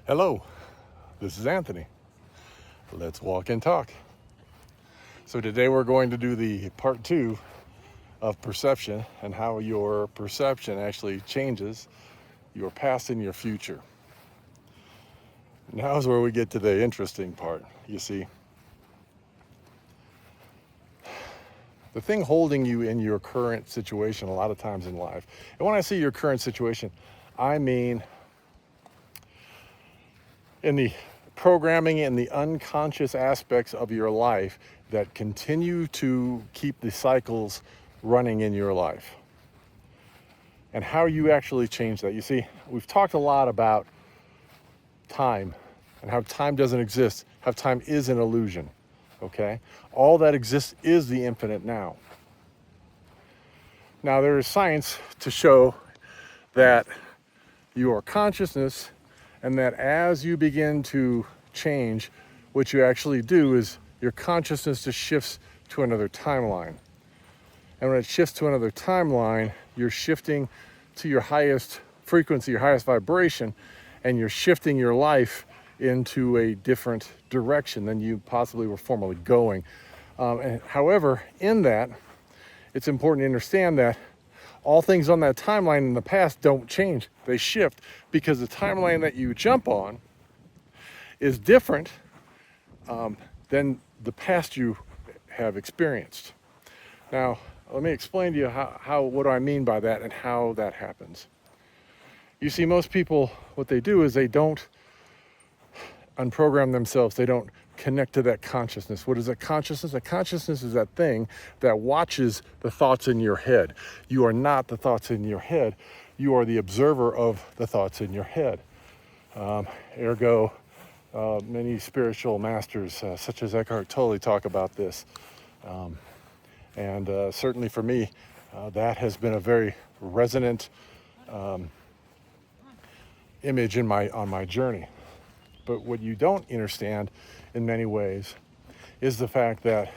Hello, this is Anthony. Let's walk and talk. So today we're going to do the part 2 of perception and how your perception actually changes your past and your future. Now is where we get to the interesting part. You see, the thing holding you in your current situation a lot of times in life, and when I say your current situation, I mean in the programming and the unconscious aspects of your life that continue to keep the cycles running in your life, and how you actually change that. You see, we've talked a lot about time and how time doesn't exist, how time is an illusion, okay? All that exists is the infinite now. Now, there is science to show that your consciousness, and that as you begin to change, what you actually do is your consciousness just shifts to another timeline. And when it shifts to another timeline, you're shifting to your highest frequency, your highest vibration, and you're shifting your life into a different direction than you possibly were formerly going. However, in that, it's important to understand that all things on that timeline in the past don't change. They shift because the timeline that you jump on is different than the past you have experienced. Now, let me explain to you what do I mean by that and how that happens. You see, most people, what they do is they don't unprogram themselves. They don't connect to that consciousness. What is that consciousness? A consciousness is that thing that watches the thoughts in your head. You are not the thoughts in your head. You are the observer of the thoughts in your head. Ergo, many spiritual masters, such as Eckhart Tolle, talk about this. And certainly for me, that has been a very resonant image on my journey. But what you don't understand in many ways is the fact that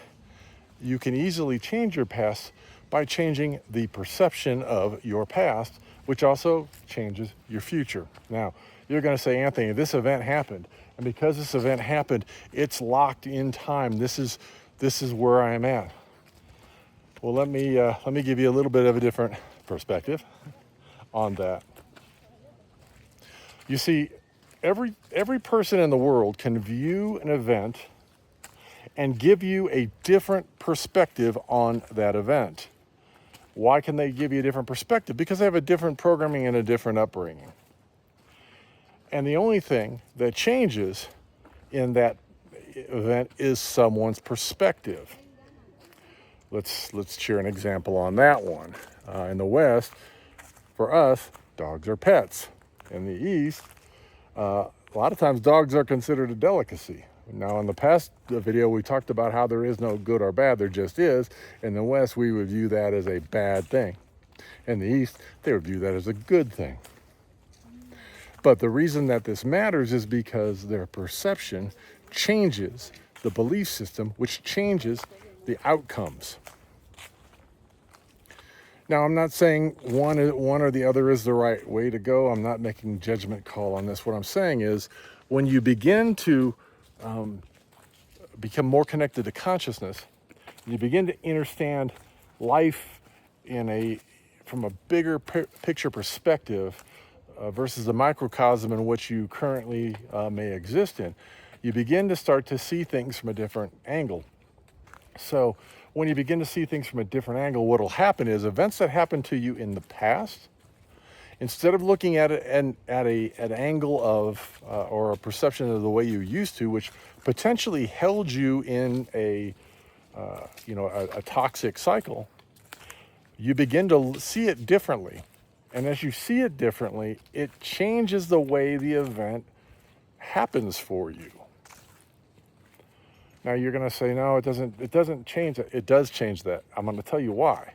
you can easily change your past by changing the perception of your past, which also changes your future. Now, you're going to say, Anthony, this event happened, and because this event happened, it's locked in time. This is where I am at. Well, let me give you a little bit of a different perspective on that. You see, every person in the world can view an event and give you a different perspective on that event. Why can they give you a different perspective? Because they have a different programming and a different upbringing. And the only thing that changes in that event is someone's perspective. Let's share an example on that one. In the West, for us, dogs are pets. In the East, a lot of times dogs are considered a delicacy. Now, in the past video, we talked about how there is no good or bad, there just is. In the West, we would view that as a bad thing. In the East, they would view that as a good thing. But the reason that this matters is because their perception changes the belief system, which changes the outcomes. Now, I'm not saying one or the other is the right way to go. I'm not making a judgment call on this. What I'm saying is when you begin to become more connected to consciousness, you begin to understand life from a bigger picture perspective versus the microcosm in which you currently may exist in, you begin to start to see things from a different angle. So when you begin to see things from a different angle, what will happen is events that happened to you in the past, instead of looking at it at an angle of or a perception of the way you used to, which potentially held you in a toxic cycle, you begin to see it differently. And as you see it differently, it changes the way the event happens for you. Now you're going to say, no, it doesn't change that. It does change that. I'm going to tell you why.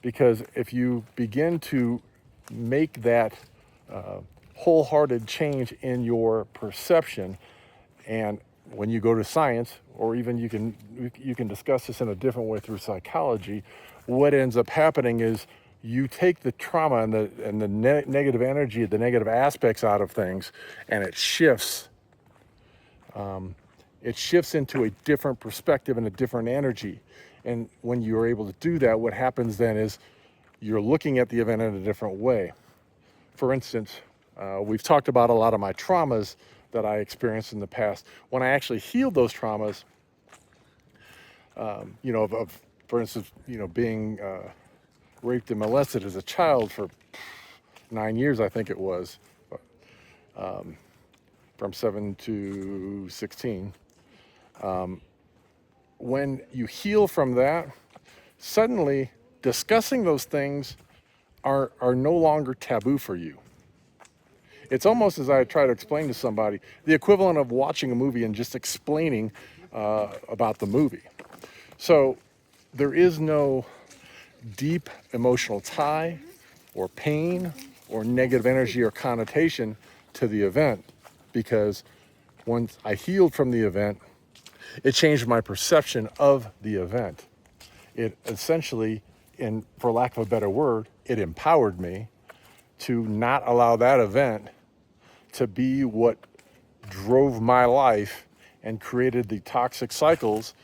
Because if you begin to make that wholehearted change in your perception, and when you go to science, or even you can discuss this in a different way through psychology, what ends up happening is you take the trauma and the negative energy, the negative aspects out of things, and it shifts. It shifts into a different perspective and a different energy. And when you're able to do that, what happens then is you're looking at the event in a different way. For instance, we've talked about a lot of my traumas that I experienced in the past. When I actually healed those traumas, for instance, being raped and molested as a child for 9 years, I think it was, from 7 to 16. When you heal from that, suddenly discussing those things are no longer taboo for you. It's almost, as I try to explain to somebody, the equivalent of watching a movie and just explaining about the movie. So there is no deep emotional tie or pain or negative energy or connotation to the event, because once I healed from the event, it changed my perception of the event. It essentially, for lack of a better word, it empowered me to not allow that event to be what drove my life and created the toxic cycles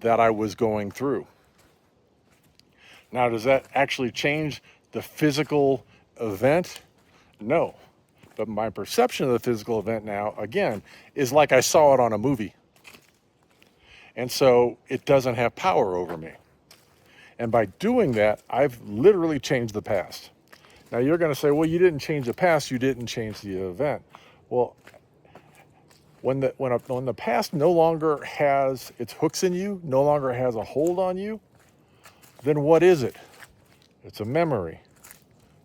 that I was going through. Now, does that actually change the physical event? No. But my perception of the physical event now, again, is like I saw it on a movie. And so it doesn't have power over me. And by doing that, I've literally changed the past. Now you're going to say, well, you didn't change the past, you didn't change the event. Well, when the past no longer has its hooks in you, no longer has a hold on you, then what is it? It's a memory.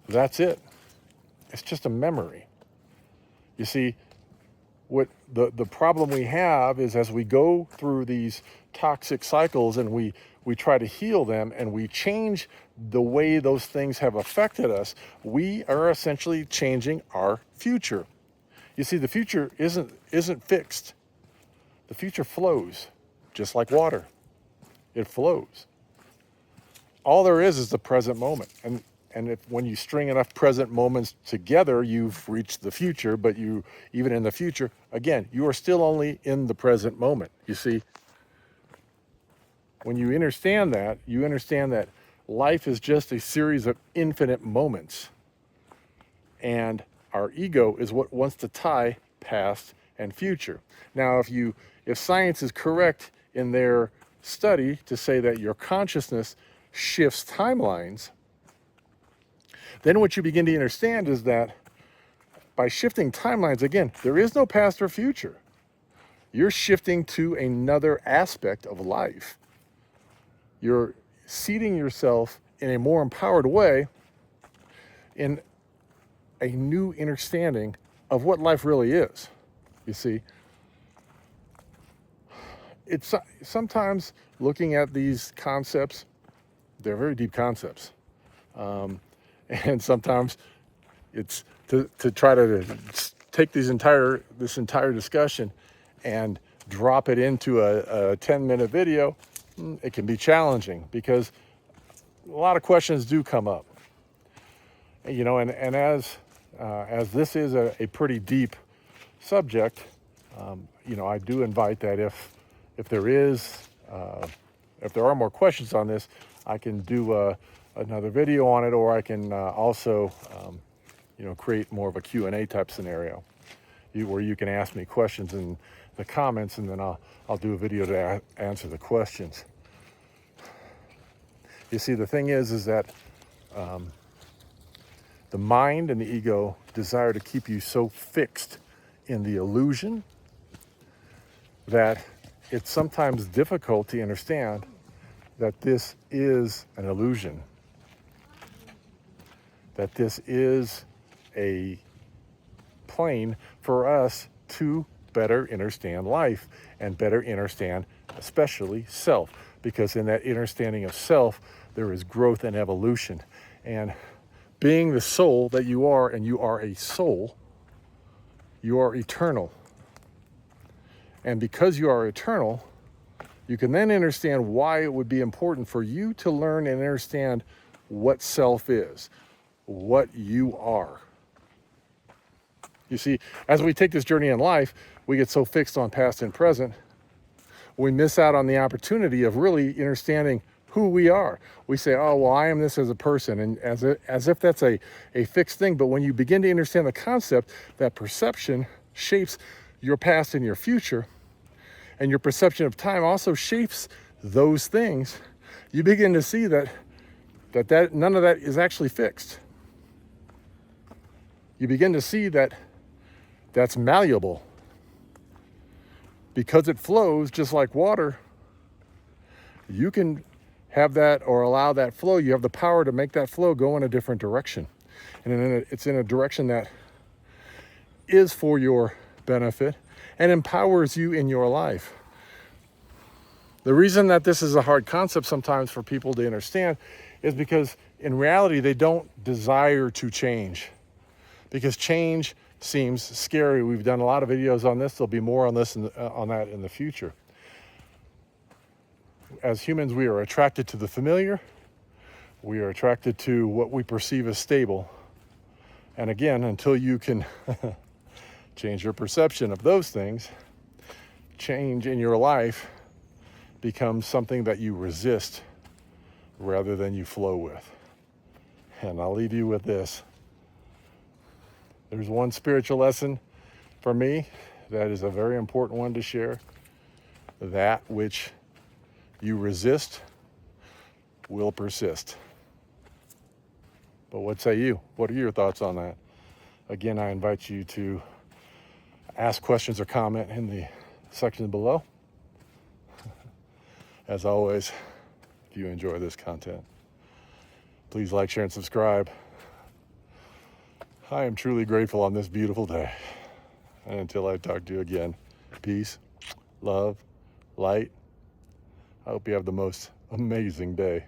That's it. It's just a memory. You see, what the problem we have is, as we go through these toxic cycles and we try to heal them and we change the way those things have affected us, we are essentially changing our future. You see, the future isn't fixed. The future flows, just like water. It flows. All there is the present moment. And when you string enough present moments together, you've reached the future. But even in the future, again, you are still only in the present moment. You see, when you understand that life is just a series of infinite moments. And our ego is what wants to tie past and future. Now, if science is correct in their study to say that your consciousness shifts timelines, then what you begin to understand is that by shifting timelines, again, there is no past or future. You're shifting to another aspect of life. You're seating yourself in a more empowered way in a new understanding of what life really is. You see, it's sometimes looking at these concepts, they're very deep concepts. And sometimes it's to try to take this entire discussion and drop it into a 10-minute video. It can be challenging because a lot of questions do come up. And as this is a pretty deep subject, I do invite that if there are more questions on this, I can do another video on it, or I can also create more of a Q&A type scenario where you can ask me questions in the comments, and then I'll do a video to answer the questions. You see, the thing is that the mind and the ego desire to keep you so fixed in the illusion that it's sometimes difficult to understand that this is an illusion, that this is a plane for us to better understand life and better understand especially self, because in that understanding of self, there is growth and evolution. And being the soul that you are, and you are a soul, you are eternal. And because you are eternal, you can then understand why it would be important for you to learn and understand what self is, what you are. You see, as we take this journey in life, we get so fixed on past and present, we miss out on the opportunity of really understanding who we are. We say, oh, well, I am this as a person, and as if that's a fixed thing. But when you begin to understand the concept that perception shapes your past and your future, and your perception of time also shapes those things, you begin to see that none of that is actually fixed. You begin to see that that's malleable. Because it flows just like water, you can have that or allow that flow. You have the power to make that flow go in a different direction. And it's in a direction that is for your benefit and empowers you in your life. The reason that this is a hard concept sometimes for people to understand is because in reality, they don't desire to change. Because change seems scary. We've done a lot of videos on this. There'll be more on this on that in the future. As humans, we are attracted to the familiar. We are attracted to what we perceive as stable. And again, until you can change your perception of those things, change in your life becomes something that you resist rather than you flow with. And I'll leave you with this. There's one spiritual lesson for me that is a very important one to share. That which you resist will persist. But what say you? What are your thoughts on that? Again, I invite you to ask questions or comment in the section below. As always, if you enjoy this content, please like, share, and subscribe. I am truly grateful on this beautiful day. And until I talk to you again, peace, love, light. I hope you have the most amazing day.